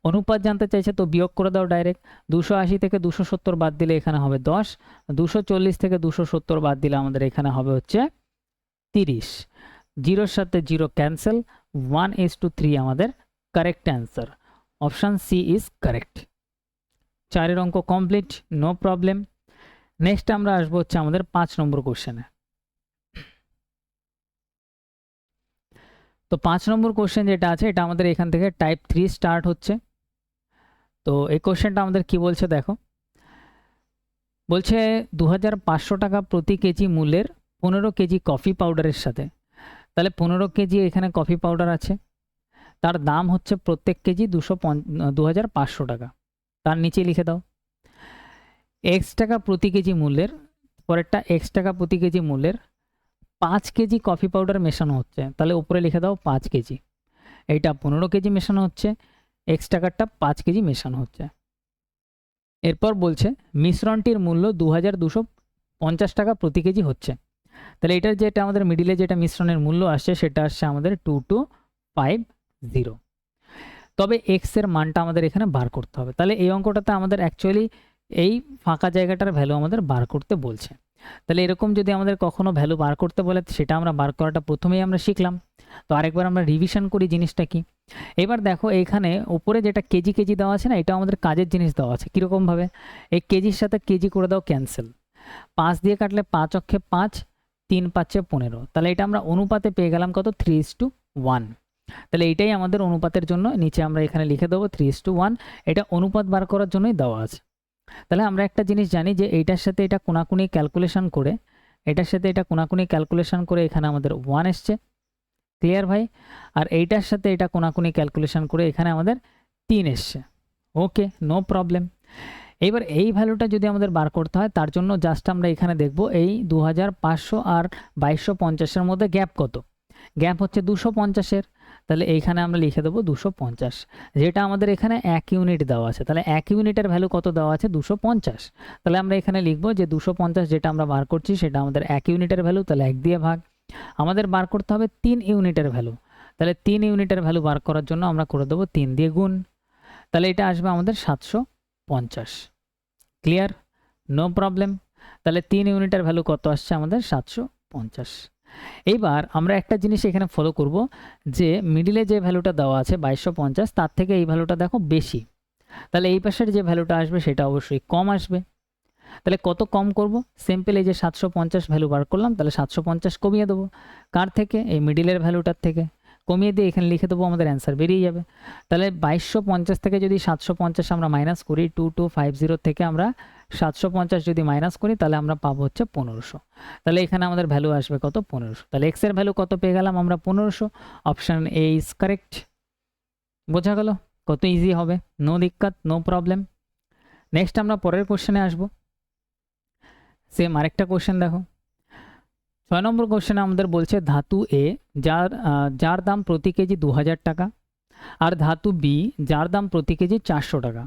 অনুপাত জানতে চাইছে তো বিয়োগ করে দাও ডাইরেক্ট। 280 থেকে 270 বাদ দিলে এখানে হবে 10, 240 থেকে 270 বাদ দিলে আমাদের এখানে হবে হচ্ছে 30। জিরোর সাথে জিরো ক্যান্সেল, 1:3 আমাদের correct answer. Option C is correct. 4 অঙ্ক কমপ্লিট, নো প্রবলেম। নেক্সট আমরা আসবো হচ্ছে আমাদের 5 নম্বর কোশ্চেনে। তো 5 নম্বর কোশ্চেন যেটা আছে এটা আমাদের এখান থেকে টাইপ 3 স্টার্ট হচ্ছে। তো এই কোশ্চেনটা আমাদের কি বলছে দেখো, বলছে 2500 টাকা প্রতি কেজি মূল্যের 15 কেজি কফি পাউডারের সাথে, তাহলে 15 কেজি এখানে কফি পাউডার আছে, তার দাম হচ্ছে প্রত্যেক কেজি 2500 টাকা। তার নিচে লিখে দাও এক্স টাকা প্রতি কেজি মূল্যের, পরেরটা এক্স টাকা প্রতি কেজি মূল্যের 5 কেজি কফি পাউডার মেশানো হচ্ছে, তাহলে উপরে লিখে দাও 5 কেজি। এইটা 15 কেজি মেশানো হচ্ছে, এক্স টাকারটা 5 কেজি মেশানো হচ্ছে। এরপর বলছে মিশ্রণটির মূল্য 2250 টাকা প্রতি কেজি হচ্ছে, তাহলে এটার যেটা আমাদের মিডিলে যেটা মিশ্রণের মূল্য আসছে সেটা আসছে আমাদের 2250। তবে এক্স এর মানটা আমাদের এখানে বার করতে হবে। তাহলে এই অঙ্কটাতে আমাদের অ্যাকচুয়ালি এই ফাঁকা জায়গাটার ভ্যালু আমাদের বার করতে বলছে। তাহলে এরকম যদি আমাদের কখনো ভ্যালু বার করতে বলে, সেটা আমরা বার করাটা প্রথমেই আমরা শিখলাম। তো আরেকবার আমরা রিভিশন করি জিনিসটা কি। এবার দেখো এইখানে উপরে যেটা কেজি কেজি দেওয়া আছে না, এটা আমাদের কাজের জিনিস দেওয়া আছে। কীরকমভাবে, এই কেজির সাথে কেজি করে দাও ক্যান্সেল, 5 দিয়ে কাটলে 5 অক্ষে 5, 3 5 15, তাহলে এটা আমরা অনুপাতে পেয়ে গেলাম কত 3:1। তাহলে এইটাই আমাদের অনুপাতের জন্য, নিচে আমরা এখানে লিখে দেবো 3:1। এটা অনুপাত বার করার জন্যই দেওয়া আছে। তাহলে আমরা একটা জিনিস জানি যে এইটার সাথে এটা কোনাকুনি ক্যালকুলেশন করে, এটার সাথে এটা কোনাকুনি ক্যালকুলেশন করে এখানে আমাদের 1 এসছে। ক্লিয়ার ভাই? আর এইটার সাথে এটা কোনাকুনি ক্যালকুলেশন করে এখানে আমাদের 3 এসছে। ওকে, নো প্রবলেম। এবার এই ভ্যালুটা যদি আমাদের বার করতে হয়, তার জন্য জাস্ট আমরা এখানে দেখব এই 2500 আর 2250-এর মধ্যে গ্যাপ কত। গ্যাপ হচ্ছে 250-এর, তাহলে এইখানে আমরা লিখে দেবো 250, যেটা আমাদের এখানে 1 ইউনিট দেওয়া আছে। তাহলে 1 ইউনিটের ভ্যালু কত দেওয়া আছে 250। তাহলে আমরা এখানে লিখবো যে 250 যেটা আমরা বার করছি সেটা আমাদের 1 ইউনিটের ভ্যালু, তাহলে 1 দিয়ে ভাগ। আমাদের বার করতে হবে 3 ইউনিটের ভ্যালু। তাহলে 3 ইউনিটের ভ্যালু বার করার জন্য আমরা করে দেবো 3 দিয়ে গুণ। তাহলে এটা আসবে আমাদের 750। ক্লিয়ার? No problem. তাহলে 3 ইউনিটের ভ্যালু কত আসছে আমাদের? 750। এইবার আমরা একটা জিনিস এখানে ফলো করব, যে মিডিলে যে ভ্যালুটা দেওয়া আছে 2250, তার থেকে এই ভ্যালুটা দেখো বেশি। তাহলে এই পাশের যে ভ্যালুটা আসবে সেটা অবশ্যই কম আসবে। তাহলে কত কম করব? সিম্পল এই যে 750 ভ্যালু বার করলাম, তাহলে 750 কমিয়ে দেবো। কার থেকে? এই মিডিলের ভ্যালুটার থেকে কমিয়ে দিয়ে এখানে লিখে দেবো, আমাদের অ্যান্সার বেরিয়ে যাবে। তাহলে 2250 থেকে যদি 750 আমরা মাইনাস করি, 2250 থেকে আমরা 750 যদি মাইনাস করি, তাহলে আমরা পাবো হচ্ছে 1500। তাহলে এখানে আমাদের ভ্যালু আসবে কত? 1500। তাহলে এক্স এর ভ্যালু কত পেয়ে গেলাম আমরা? 1500। Option A is correct. বোঝা গেল কত ইজি হবে? নো দিক্কত, নো প্রবলেম। নেক্সট আমরা পরের কোশ্চেনে আসবো। সেম আরেকটা কোশ্চেন দেখো। 6 নম্বর কোশ্চেনে আমাদের বলছে ধাতু এ যার দাম প্রতি কেজি 2000 টাকা, আর ধাতু বি যার দাম প্রতি কেজি 400 টাকা।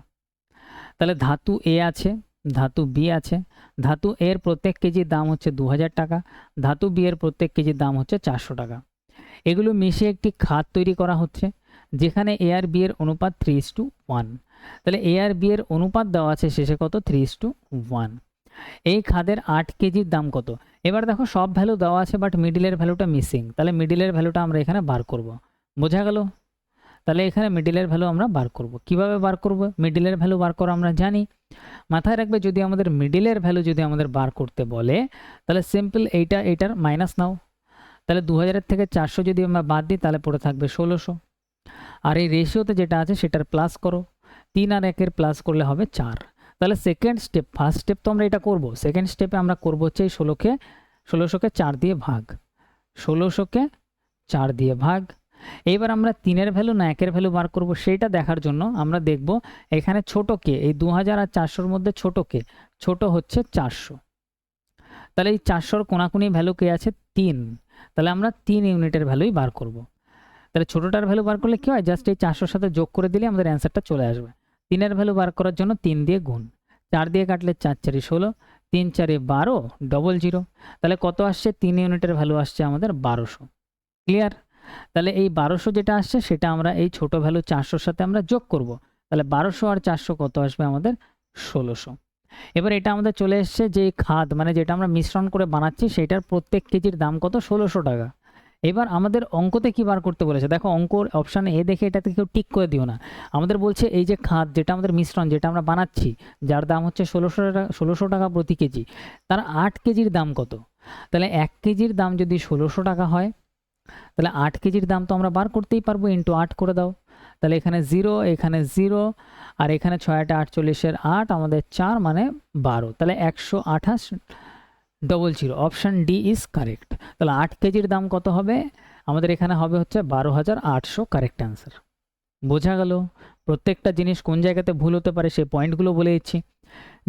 তাহলে ধাতু এ আছে, ধাতু বি আছে। ধাতু এর প্রত্যেক কেজির দাম হচ্ছে 2000 টাকা, ধাতু বি এর প্রত্যেক কেজির দাম হচ্ছে 400 টাকা। এগুলো মিশিয়ে একটি খাত তৈরি করা হচ্ছে, যেখানে এ আর বি এর অনুপাত 3:1। তাহলে এ আর বি এর অনুপাত দেওয়া আছে শেষে কত? 3:1। এই খাদের 8 কেজির দাম কত? এবার দেখো সব ভ্যালু দেওয়া আছে, বাট মিডিলের ভ্যালুটা মিসিং। তাহলে মিডিলের ভ্যালুটা আমরা এখানে বার করব। বোঝা গেল? তাহলে এখানে মিডিলের ভ্যালু আমরা বার করব। কিভাবে বার করব? মিডিলের ভ্যালু বার করা আমরা জানি। মাথায় রাখবে, যদি আমাদের মিডিলের ভ্যালু যদি আমাদের বার করতে বলে, তাহলে সিম্পল এইটার মাইনাস নাও। তাহলে 2000 থেকে 400 যদি আমরা বাদ দিই, তাহলে পড়ে থাকবে 1600। আর এই রেশিওতে যেটা আছে সেটার প্লাস করো। 3 আর 1 এর প্লাস করলে হবে 4। তাহলে সেকেন্ড স্টেপ, ফার্স্ট স্টেপ তো আমরা এটা করব, সেকেন্ড স্টেপে আমরা করব হচ্ছে এই 1600কে 4 দিয়ে ভাগ। 1600কে 4 দিয়ে ভাগ। এইবার আমরা 3-এর ভ্যালু না 1-এর ভ্যালু বার করব, সেইটা দেখার জন্য আমরা দেখব এখানে ছোট কে, এই 2000 আর 400-র মধ্যে ছোট কে? ছোট হচ্ছে 400। তাহলে এই 400-র কোনাকুনি ভ্যালু কে আছে? 3। তাহলে আমরা 3 ইউনিটের ভ্যালুই বার করব। তাহলে ছোটটার ভ্যালু বার করলে কি হয়? জাস্ট এই 400-র সাথে যোগ করে দিলে আমাদের অ্যান্সারটা চলে আসবে। 3-এর ভ্যালু বার করার জন্য 3 দিয়ে গুণ, 4 দিয়ে কাটলে 4 4 16, 3 4 12, 00। তাহলে কত আসছে? 3 ইউনিটের ভ্যালু আসছে আমাদের 1200। ক্লিয়ার? তাহলে এই 1200 যেটা আসছে সেটা আমরা এই ছোট ভ্যালু 400-র সাথে আমরা যোগ করব। তাহলে 1200 আর 400 কত আসবে আমাদের? 1600। এবার এটা আমাদের চলে এসছে যে খাদ, মানে যেটা আমরা মিশ্রণ করে বানাচ্ছি, সেটার প্রত্যেক কেজির দাম কত? 1600 টাকা। এবার আমাদের অঙ্কতে কি বার করতে বলেছে? দেখো অঙ্কর অপশানে এ দেখে এটাতে কেউ টিক করে দিও না। আমাদের বলছে এই যে খাদ, যেটা আমাদের মিশ্রণ, যেটা আমরা বানাচ্ছি, যার দাম হচ্ছে 1600 টাকা প্রতি কেজি, তার 8 কেজির দাম কত? তাহলে 1 কেজির দাম যদি 1600 টাকা হয়, তাহলে 8 কেজির দাম তো আমরা বার করতেই পারবো, ইন্টু 8 করে দাও। তাহলে এখানে 0, এখানে 0, আর এখানে 6 8 48-এর 8, আমাদের 4 মানে 12। তাহলে 128,00,00। Option D is correct. তাহলে 8 কেজির দাম কত হবে? আমাদের এখানে হবে হচ্ছে 12,800। Correct answer. বোঝা গেল? প্রত্যেকটা জিনিস কোন জায়গাতে ভুল হতে পারে সেই পয়েন্টগুলো বলে দিচ্ছি।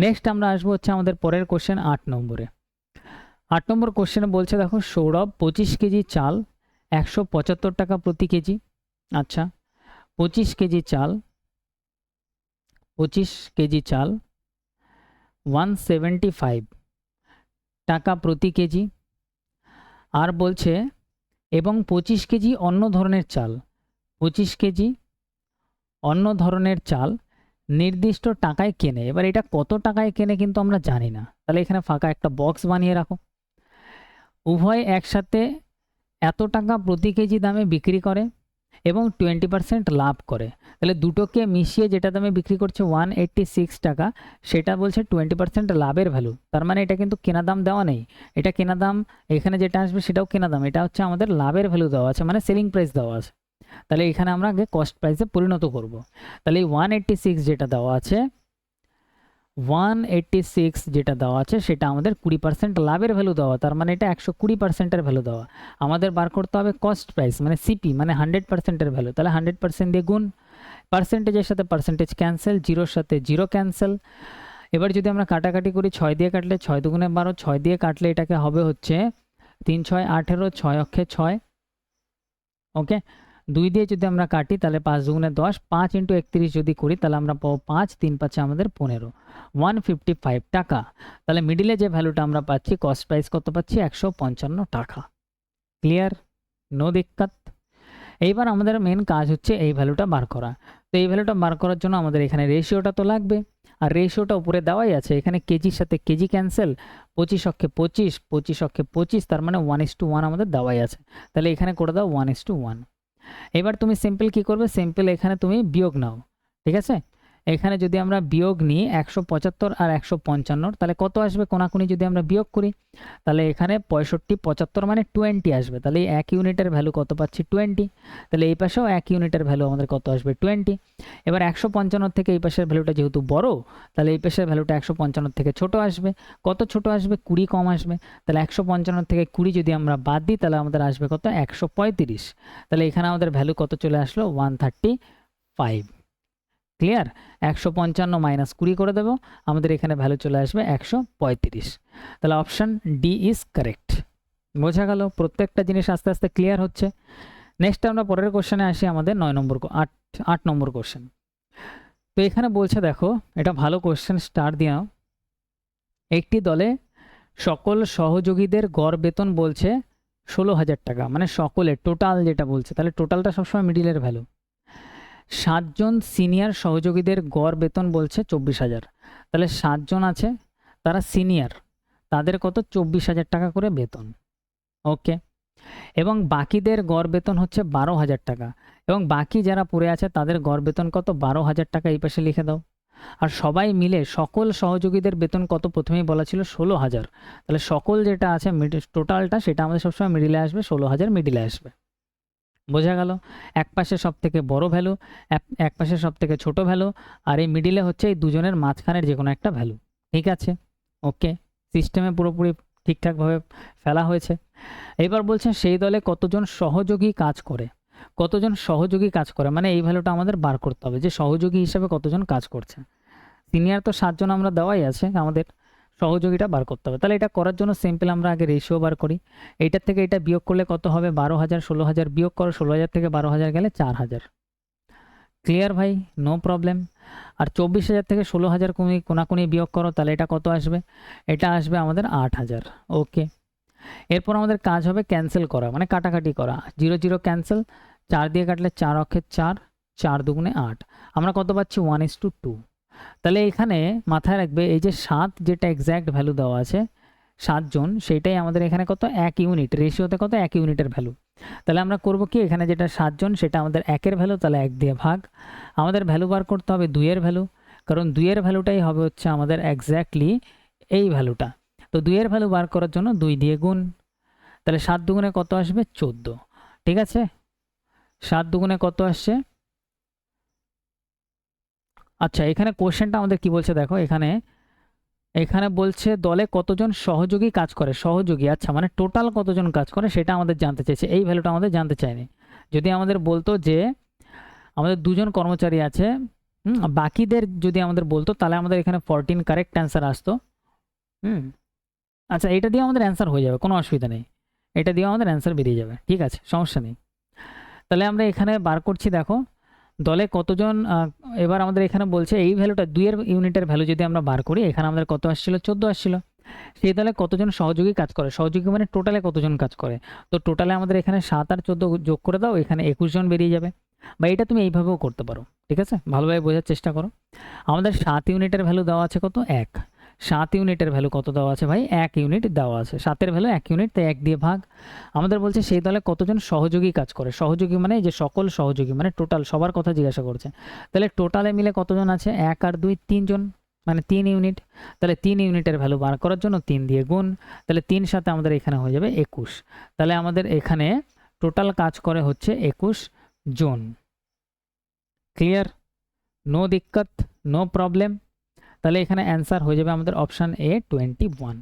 নেক্সট আমরা আসবো হচ্ছে আমাদের পরের কোশ্চেন 8 নম্বরে। 8 নম্বর কোশ্চেনে বলছে দেখো, সৌরভ 25 কেজি চাল 175 টাকা প্রতি কেজি। আচ্ছা, 25 কেজি চাল 175 টাকা প্রতি কেজি। আর বলছে এবং 25 কেজি অন্য ধরনের চাল, 25 কেজি অন্য ধরনের চাল নির্দিষ্ট টাকায় কেনে। এবার এটা কত টাকায় কেনে কিন্তু আমরা জানি না। তাহলে এখানে ফাঁকা একটা বক্স বানিয়ে রাখো। উভয় একসাথে এত টাকা প্রতি কেজি দামে বিক্রি করে এবং 20% লাভ করে। তাহলে দুটোকে মিশিয়ে যেটা দামে বিক্রি করছে 186 টাকা, সেটা বলছে 20% লাভের ভ্যালু। তার মানে এটা কিন্তু কেনা দাম দেওয়া নেই, এটা কেনা দাম, এখানে যেটা আসবে সেটাও কেনা দাম, এটা হচ্ছে আমাদের লাভের ভ্যালু দেওয়া আছে, মানে সেলিং প্রাইস দেওয়া আছে। তাহলে এখানে আমরা আগে কস্ট প্রাইসে পরিণত করব। তাহলে এই 186 যেটা দেওয়া আছে, 186 যেটা দেওয়া আছে সেটা আমাদের 20% লাভের ভ্যালু দেওয়া, তার মানে এটা 120%-এর ভ্যালু দেওয়া। আমাদের বার করতে হবে কস্ট প্রাইস, মানে সিপি, মানে 100%-এর ভ্যালু। তাহলে 100% দিয়ে গুণ, পার্সেন্টেজের সাথে পার্সেন্টেজ ক্যান্সেল, জিরোর সাথে জিরো ক্যান্সেল। এবার যদি আমরা কাটাকাটি করি, 6 দিয়ে কাটলে 6 দুগুণে 12, 6 দিয়ে কাটলে এটাকে হবে হচ্ছে 3 6 18, 6 অক্ষে 6। ওকে, 2 দিয়ে যদি আমরা কাটি তাহলে 5 দুগুণে 10, 5 × 31 যদি করি তাহলে আমরা পাবো 5, 3 5 আমাদের 15, 155 টাকা। তাহলে মিডিলে যে ভ্যালুটা আমরা পাচ্ছি, কস্ট প্রাইস কত পাচ্ছি? 155 টাকা। ক্লিয়ার, নো দিক্কত। এইবার আমাদের মেন কাজ হচ্ছে এই ভ্যালুটা বার করা। তো এই ভ্যালুটা বার করার জন্য আমাদের এখানে রেশিওটা তো লাগবে, আর রেশিওটা উপরে দেওয়াই আছে, এখানে কেজির সাথে কেজি ক্যান্সেল, 25 অক্ষে 25, 25 অক্ষে 25, তার মানে 1:1 আমাদের দেওয়াই আছে। তাহলে এখানে করে দাও 1:1। এবার তুমি সিম্পল কি করবে, সিম্পল এখানে তুমি বিয়োগ নাও, ঠিক আছে। এখানে যদি আমরা বিয়োগ নিই 175 আর 155, তাহলে কত আসবে কোনাকুনি যদি আমরা বিয়োগ করি, তাহলে এখানে 65 75 মানে 20 আসবে। তাহলে এই 1 ইউনিটের ভ্যালু কত পাচ্ছি 20। তাহলে এই পাশেও 1 ইউনিটের ভ্যালু আমাদের কত আসবে 20। এবার 155 থেকে এই পাশের ভ্যালুটা যেহেতু বড়, তাহলে এই পাশের ভ্যালুটা 155 থেকে ছোট আসবে। কত ছোট আসবে, 20 কম আসবে। তাহলে 155 থেকে 20 যদি আমরা বাদ দিই তাহলে আমাদের আসবে কত 135। তাহলে এখানে আমাদের ভ্যালু কত চলে আসলো 135। ক্লিয়ার, 155 মাইনাস 20 করে দেবো, আমাদের এখানে ভ্যালু চলে আসবে 135। তাহলে অপশান ডি ইজ কারেক্ট। বোঝা গেল, প্রত্যেকটা জিনিস আস্তে আস্তে ক্লিয়ার হচ্ছে। নেক্সট আমরা পরের কোশ্চেনে আসি, আমাদের 8 নম্বর কোশ্চেন। তো এখানে বলছে দেখো, এটা ভালো কোশ্চেন, স্টার দিয়ে নাও। একটি দলে সকল সহযোগীদের গড় বেতন বলছে 16,000 টাকা, মানে সকলের টোটাল যেটা বলছে, তাহলে টোটালটা সবসময় মিডিলের ভ্যালু। 7 জন সিনিয়র সহযোগীদের গড় বেতন বলছে 24,000, তাহলে 7 জন আছে, তারা সিনিয়র, তাদের কত 24,000 টাকা করে বেতন। ওকে, এবং বাকিদের গড় বেতন হচ্ছে 12,000 টাকা, এবং বাকি যারা পড়ে আছে তাদের গড় বেতন কত 12,000 টাকা, এই পাশে লিখে দাও। আর সবাই মিলে সকল সহযোগীদের বেতন কত প্রথমেই বলা ছিল 16,000, তাহলে সকল যেটা আছে টোটালটা সেটা আমাদের সবসময় মিডিলে আসবে, 16,000 মিডিলে আসবে। বোঝা গেল, এক পাশে সব থেকে বড় ভ্যালু, এক পাশে সব থেকে ছোট ভ্যালু, আর এই মিডিলে হচ্ছে এই দুজনের মাঝখানের যে কোনো একটা ভ্যালু। ঠিক আছে, ওকে, সিস্টেমে পুরোপুরি ঠিকঠাকভাবে ফেলা হয়েছে। এবার বলছেন সেই দলে কতজন সহযোগী কাজ করে। কতজন সহযোগী কাজ করে মানে এই ভ্যালুটা আমাদের বার করতে হবে, যে সহযোগী হিসাবে কতজন কাজ করছে। সিনিয়র তো 7 জন আমরা দেওয়াই আছে, আমাদের সহযোগীটা বার করতে হবে। তাহলে এটা করার জন্য সিম্পল আমরা আগে রেশিও বার করি। এইটার থেকে এটা বিয়োগ করলে কত হবে 12,000, 16,000 বিয়োগ করো, 16,000 থেকে 12,000 গেলে 4,000। ক্লিয়ার ভাই, নো প্রবলেম। আর 24,000 থেকে 16,000 কোনাকুনি বিয়োগ করো, তাহলে এটা কত আসবে, এটা আসবে আমাদের 8,000। ওকে, এরপর আমাদের কাজ হবে ক্যান্সেল করা, মানে কাটাকাটি করা। 0 0 ক্যান্সেল, 4 দিয়ে কাটলে 4 অক্ষে 4, 4 দুগুণে 8, আমরা কত পাচ্ছি 1:2। তাহলে এখানে মাথায় রাখবে এই যে 7 যেটা এক্স্যাক্ট ভ্যালু দেওয়া আছে 7 জন, সেইটাই আমাদের এখানে কত 1 ইউনিট, রেশিওতে কত 1 ইউনিটের ভ্যালু। তাহলে আমরা করব কি, এখানে যেটা 7 জন সেটা আমাদের 1-এর ভ্যালু, তাহলে 1 দিয়ে ভাগ। আমাদের ভ্যালু বার করতে হবে 2-এর ভ্যালু, কারণ 2-এর ভ্যালুটাই হবে হচ্ছে আমাদের এক্স্যাক্টলি এই ভ্যালুটা। তো 2-এর ভ্যালু বার করার জন্য 2 দিয়ে গুণ, তাহলে 7 দুগুণে কত আসবে 14। ঠিক আছে, 7 দুগুণে কত আসছে। আচ্ছা, এখানে কোশ্চেনটা আমাদের কি বলছে দেখো, এখানে বলছে দলে কতজন সহযোগী কাজ করে। সহযোগী, আচ্ছা মানে টোটাল কতজন কাজ করে সেটা আমাদের জানতে চাইছে, এই ভ্যালুটা আমাদের জানতে চায়নি। যদি আমাদের বলতো যে আমাদের 2 জন কর্মচারী আছে, বাকিদের যদি আমাদের বলতো তাহলে আমাদের এখানে 14 কারেক্ট অ্যান্সার আসতো। আচ্ছা, এটা দিয়ে আমাদের অ্যান্সার হয়ে যাবে, কোনো অসুবিধা নেই, এটা দিয়ে আমাদের অ্যান্সার বেরিয়ে যাবে, ঠিক আছে, সমস্যা নেই। তাহলে আমরা এখানে বার করছি, দেখো দলে কতজন, এবার আমাদের এখানে বলছে এই ভ্যালুটা 2-এর ইউনিটের ভ্যালু যদি আমরা বার করি, এখানে আমাদের কত আসছিল 14 আসছিল। সেই দলে কতজন সহযোগী কাজ করে, সহযোগী মানে টোটালে কতজন কাজ করে। তো টোটালে আমাদের এখানে 7 আর 14 যোগ করে দাও, এখানে 21 জন বেরিয়ে যাবে। বা এটা তুমি এইভাবেও করতে পারো, ঠিক আছে, ভালোভাবে বোঝার চেষ্টা করো। আমাদের 7 ইউনিটের ভ্যালু দেওয়া আছে কত 1, 7 ইউনিটের ভ্যালু কত দেওয়া আছে ভাই 1 ইউনিট দেওয়া আছে, 7-এর ভ্যালু 1 ইউনিট, তাই 1 দিয়ে ভাগ। আমাদের বলছে সেই দলে কতজন সহযোগী কাজ করে। সহযোগী মানে এই যে সকল সহযোগী, মানে টোটাল সবার কথা জিজ্ঞাসা করছে। তাহলে টোটালে মিলে কতজন আছে 1 আর 2 3 জন, মানে 3 ইউনিট। তাহলে 3 ইউনিটের ভ্যালু বার করার জন্য 3 দিয়ে গুণ, তাহলে 3 সাথে আমাদের এখানে হয়ে যাবে 21। তাহলে আমাদের এখানে টোটাল কাজ করে হচ্ছে 21 জন। ক্লিয়ার, নো দিক্কত, নো প্রবলেম। তাহলে এখানে অ্যান্সার হয়ে যাবে আমাদের অপশান এ 21।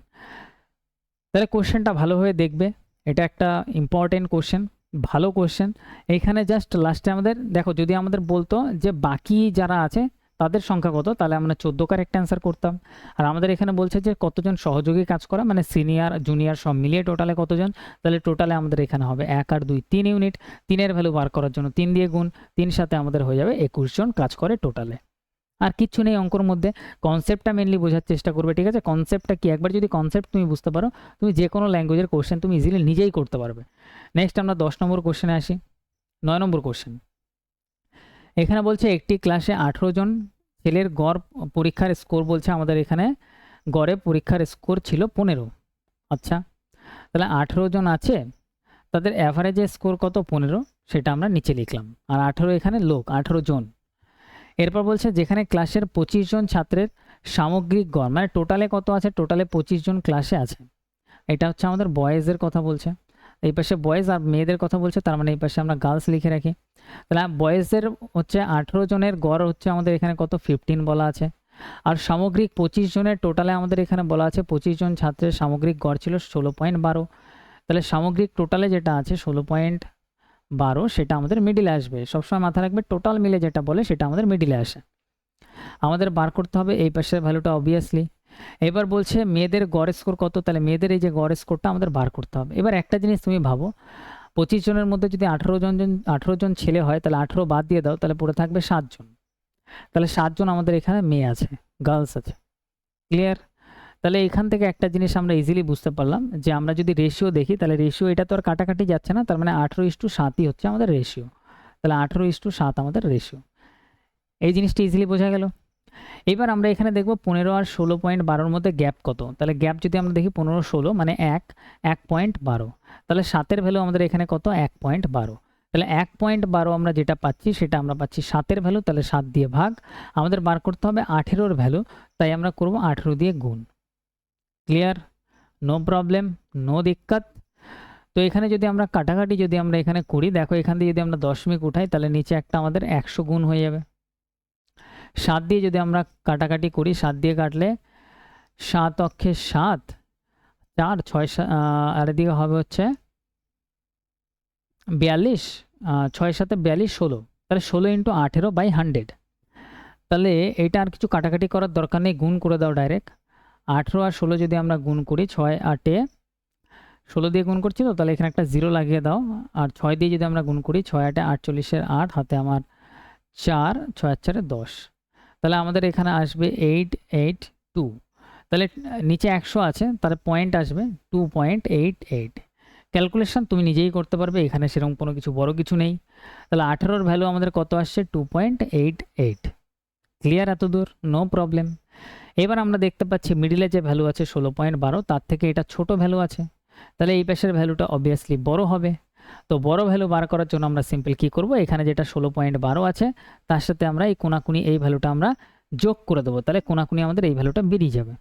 তাহলে কোশ্চেনটা ভালোভাবে দেখবে, এটা একটা ইম্পর্টেন্ট কোশ্চেন, ভালো কোশ্চেন। এইখানে জাস্ট লাস্টে আমাদের দেখো, যদি আমাদের বলতো যে বাকি যারা আছে তাদের সংখ্যা কত, তাহলে আমরা 14 কারেক্ট অ্যান্সার করতাম। আর আমাদের এখানে বলছে যে কতজন সহযোগী কাজ করে, মানে সিনিয়র জুনিয়র সব মিলিয়ে টোটালে কতজন, তাহলে টোটালে আমাদের এখানে হবে 1 আর 2 3 ইউনিট। 3-এর ভ্যালু বার করার জন্য 3 দিয়ে গুণ, 3 সাথে আমাদের হয়ে যাবে 21 জন কাজ করে টোটালে। আর কিচ্ছু নেই অঙ্কর মধ্যে, কনসেপ্টটা মেনলি বোঝার চেষ্টা করবে, ঠিক আছে? কনসেপ্টটা কি, একবার যদি কনসেপ্ট তুমি বুঝতে পারো, তুমি যে কোনো ল্যাঙ্গুয়েজের কোশ্চেন তুমি ইজিলি নিজেই করতে পারবে। নেক্সট আমরা 10 নম্বর কোশ্চেনে আসি। 9 নম্বর কোশ্চেন এখানে বলছে একটি ক্লাসে 18 জন ছেলের গড় পরীক্ষার স্কোর বলছে আমাদের এখানে গড়ে পরীক্ষার স্কোর ছিল 15। আচ্ছা, তাহলে 18 জন আছে, তাদের অ্যাভারেজে স্কোর কত 15, সেটা আমরা নিচে লিখলাম। আর 18 এখানে লোক, 18 জন। এরপর বলছে যেখানে ক্লাসের 25 জন ছাত্রের সামগ্রিক গড়, মানে টোটালে কত আছে, টোটালে 25 জন ক্লাসে আছে। এটা হচ্ছে আমাদের বয়েজের কথা বলছে, এই পাশে বয়েজ আর মেয়েদের কথা বলছে, তার মানে এই পাশে আমরা গার্লস লিখে রাখি। তাহলে বয়েজের হচ্ছে 18 জনের গড় হচ্ছে আমাদের এখানে কত 15 বলা আছে। আর সামগ্রিক 25 জনের টোটালে আমাদের এখানে বলা আছে 25 জন ছাত্রের সামগ্রিক গড় ছিল 16.12। তাহলে সামগ্রিক টোটালে যেটা আছে 16.12 সেটা আমাদের মিডিলে আসবে। সবসময় মাথায় রাখবে টোটাল মিলে যেটা বলে সেটা আমাদের মিডিলে আসে। আমাদের বার করতে হবে এই পাশের ভ্যালুটা অবভিয়াসলি। এবার বলছে মেয়েদের গড় স্কোর কত, তাহলে মেয়েদের এই যে গড় স্কোরটা আমাদের বার করতে হবে। এবার একটা জিনিস তুমি ভাবো, 25 জনের মধ্যে যদি 18 জন ছেলে হয়, তাহলে 18 বাদ দিয়ে দাও, তাহলে পড়ে থাকবে 7 জন। তাহলে 7 জন আমাদের এখানে মেয়ে আছে, গার্লস আছে। ক্লিয়ার? তাহলে এখান থেকে একটা জিনিস আমরা ইজিলি বুঝতে পারলাম যে আমরা যদি রেশিও দেখি, তাহলে রেশিও এটা তো আর কাটাকাটি যাচ্ছে না, তার মানে 18:7ই হচ্ছে আমাদের রেশিও। তাহলে 18:7 আমাদের রেশিও। এই জিনিসটা ইজিলি বোঝা গেল। এবার আমরা এখানে দেখব 15 আর 16.12 মধ্যে গ্যাপ কত। তাহলে গ্যাপ যদি আমরা দেখি 15-16 মানে 1.12। তাহলে 7-এর ভ্যালু আমাদের এখানে কত 1.12। তাহলে 1.12 আমরা যেটা পাচ্ছি সেটা আমরা পাচ্ছি 7-এর ভ্যালু, তাহলে 7 দিয়ে ভাগ। আমাদের বার করতে হবে 18-র ভ্যালু, তাই আমরা করব 18 দিয়ে গুণ। ক্লিয়ার? নো প্রবলেম, নো দিক্কত। তো এখানে যদি আমরা কাটাকাটি যদি আমরা এখানে করি, দেখো এখান দিয়ে যদি আমরা দশমিক উঠাই, তাহলে নিচে একটা আমাদের 100 গুণ হয়ে যাবে। 7 দিয়ে যদি আমরা কাটাকাটি করি, 7 দিয়ে কাটলে 7 অক্ষে 7, 4 6 আর এদিকে হবে হচ্ছে 42, 6 7 42 16। তাহলে 16 × 18/100। তাহলে এটা আর কিছু কাটাকাটি করার দরকার নেই, গুণ করে দাও ডাইরেক্ট। 18 আর 16 যদি আমরা গুণ করি, 6 8 16 দিয়ে গুণ করছি তো, তাহলে এখানে একটা 0 লাগিয়ে দাও। আর 6 দিয়ে যদি আমরা গুণ করি, 6 8 48 8, হাতে আমার 4, 6 4 10। তাহলে আমাদের এখানে আসবে 882। তাহলে নিচে 100 আছে, তাহলে পয়েন্ট আসবে 2.88। ক্যালকুলেশন তুমি নিজেই করতে পারবে, এখানে সেরকম কোনো কিছু বড় কিছু নেই। তাহলে 18-র ভ্যালু আমাদের কত আসছে 2.88। ক্লিয়ার এতদূর? No problem. এবার আমরা দেখতে পাচ্ছি মিডিলে যে ভ্যালু আছে 16.12, তার থেকে এটা ছোট ভ্যালু আছে, তাহলে এই পাশের ভ্যালুটা অবভিয়াসলি বড় হবে। তো বড় ভ্যালু বার করার জন্য আমরা সিম্পল কি করব, এখানে যেটা 16.12 আছে তার সাথে আমরা এই কোনাকুনি এই ভ্যালুটা আমরা যোগ করে দেবো, তাহলে কোনাকুনি আমাদের এই ভ্যালুটা বেরিয়ে যাবে।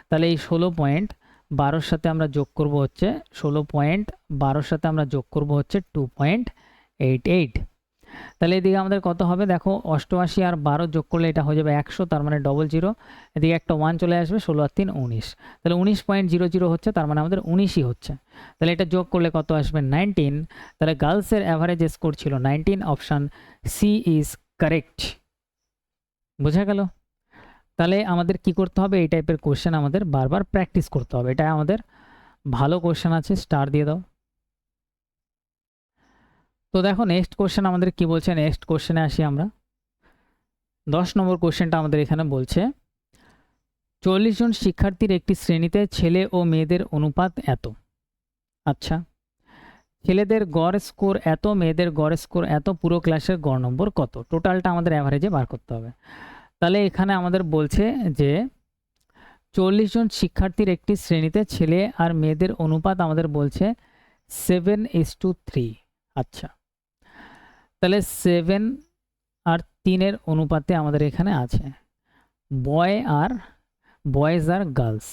তাহলে এই 16.12-র সাথে আমরা যোগ করব হচ্ছে 16.12-র সাথে আমরা যোগ করব হচ্ছে 2.88। তাহলে এদিকে আমাদের কত হবে দেখো, 88 আর 12 যোগ করলে এটা হয়ে যাবে 100, তার মানে 00। এদিকে একটা 1 চলে আসবে, 16 আর 3 19। তাহলে 19.00 হচ্ছে, তার মানে আমাদের 19ই হচ্ছে। তাহলে এটা যোগ করলে কত আসবে 19। তাহলে গার্লসের অ্যাভারেজ স্কোর ছিল 19। Option C is correct. বোঝা গেল? তাহলে আমাদের কি করতে হবে, এই টাইপের কোশ্চেন আমাদের বারবার প্র্যাকটিস করতে হবে। এটা আমাদের ভালো কোশ্চেন আছে, স্টার দিয়ে দাও। তো দেখো নেক্সট কোশ্চেন আমাদের কি বলছে, নেক্সট কোশ্চেনে আসি আমরা। 10 নম্বর কোশ্চেনটা আমাদের এখানে বলছে 40 জন শিক্ষার্থীর একটি শ্রেণীতে ছেলে ও মেয়েদের অনুপাত এত। আচ্ছা, ছেলেদের গড় স্কোর এত, মেয়েদের গড় স্কোর এত, পুরো ক্লাসের গড় নম্বর কত, টোটালটা আমাদের অ্যাভারেজে বার করতে হবে। তাহলে এখানে আমাদের বলছে যে 40 জন শিক্ষার্থীর একটি শ্রেণীতে ছেলে আর মেয়েদের অনুপাত আমাদের বলছে 7:3। আচ্ছা, তাহলে 7 আর 3-এর অনুপাতে আমাদের এখানে আছে বয়েজ আর গার্লস।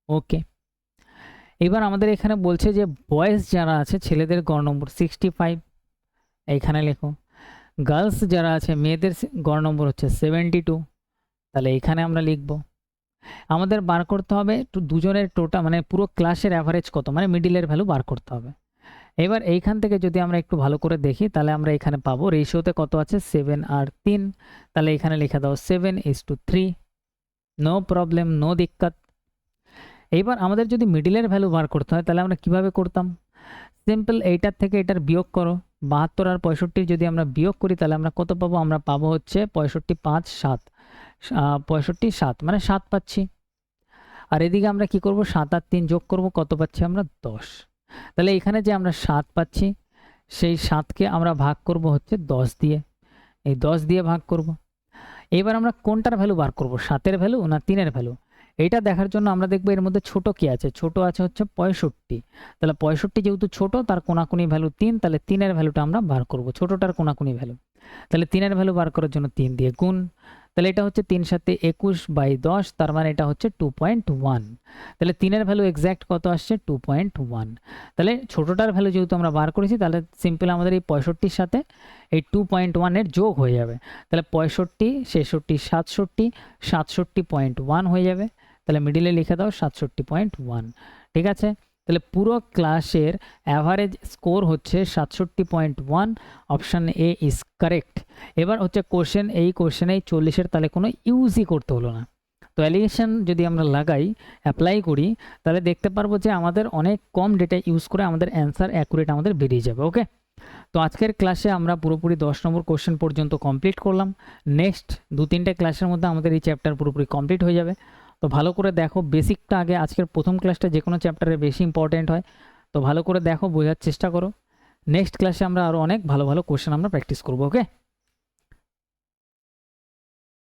ওকে, এবার আমাদের এখানে বলছে যে বয়েজ যারা আছে ছেলেদের গড় নম্বর 65, এইখানে লেখো। গার্লস যারা আছে মেয়েদের গড় নম্বর হচ্ছে 72, তাহলে এখানে আমরা লিখব। আমাদের বার করতে হবে দুজনের টোটাল মানে পুরো ক্লাসের অ্যাভারেজ কত, মানে মিডিলের ভ্যালু বার করতে হবে। এবার এইখান থেকে যদি আমরা একটু ভালো করে দেখি, তাহলে আমরা এখানে পাবো রেশিওতে কত আছে 7 আর 3। তাহলে এখানে লিখে দাও 7:3। নো প্রবলেম, নো দিক্কত। এইবার আমাদের যদি মিডিলের ভ্যালু বার করতে হয়, তাহলে আমরা কিভাবে করতাম, সিম্পল এইটার থেকে এটার বিয়োগ করো। 72 আর 65 যদি আমরা বিয়োগ করি, তাহলে আমরা কত পাবো, আমরা পাবো হচ্ছে 65 5 7। 65 7 মানে 7 পাচ্ছি। আর এদিকে আমরা কি করব, 7 আর 3 যোগ করব, কত পাচ্ছি আমরা 10। তাহলে এখানে যে আমরা 7 পাচ্ছি সেই 7কে আমরা ভাগ করব হচ্ছে 10 দিয়ে, এই 10 দিয়ে ভাগ করব। এবার আমরা কোনটার ভ্যালু বার করব, 7-এর ভ্যালু না 3-এর ভ্যালু? এইটা দেখার জন্য আমরা দেখব এর মধ্যে ছোট কি আছে, ছোট আছে হচ্ছে 65। তাহলে 65 যেহেতু ছোট, তার কোনাকুনি ভ্যালু 3, তাহলে 3-এর ভ্যালুটা আমরা বার করব, ছোটটার কোনাকুনি ভ্যালু। তাহলে 3-এর ভ্যালু বার করার জন্য 3 দিয়ে গুণ, তাহলে এটা হচ্ছে 3 সাথে 21/10, তার মানে এটা হচ্ছে 2.1। তাহলে 3-এর ভ্যালু এক্স্যাক্ট কত আসছে, 2.1। তাহলে ছোটটার ভ্যালু যেহেতু আমরা বার করেছি, তাহলে সিম্পল আমাদের এই 65-র সাথে এই 2.1-এর যোগ হয়ে যাবে। তাহলে 65, 66, 67, 67.1 হয়ে যাবে। তাহলে মিডিলে লিখে দাও 67.1। ঠিক আছে, তাহলে পুরো ক্লাসের অ্যাভারেজ স্কোর হচ্ছে 67.1। Option A is correct. এবার হচ্ছে কোশ্চেন, এই কোশ্চেনেই 40-এর তাহলে কোনো ইউজই করতে হলো না। তো অ্যালিগেশন যদি আমরা লাগাই, অ্যাপ্লাই করি, তাহলে দেখতে পারবো যে আমাদের অনেক কম ডেটা ইউজ করে আমাদের অ্যান্সার অ্যাকুরেট আমাদের বেরিয়ে যাবে। ওকে, তো আজকের ক্লাসে আমরা পুরোপুরি 10 নম্বর কোশ্চেন পর্যন্ত কমপ্লিট করলাম। নেক্সট 2-3টে ক্লাসের মধ্যে আমাদের এই চ্যাপ্টার পুরোপুরি কমপ্লিট হয়ে যাবে। তো ভালো করে দেখো, বেসিকটা আগে, আজকের প্রথম ক্লাসটা যে কোনো চ্যাপ্টারে বেশি ইম্পর্টেন্ট হয়। তো ভালো করে দেখো, বোঝার চেষ্টা করো। নেক্সট ক্লাসে আমরা আরও অনেক ভালো ভালো কোশ্চেন আমরা প্র্যাকটিস করবো। ওকে।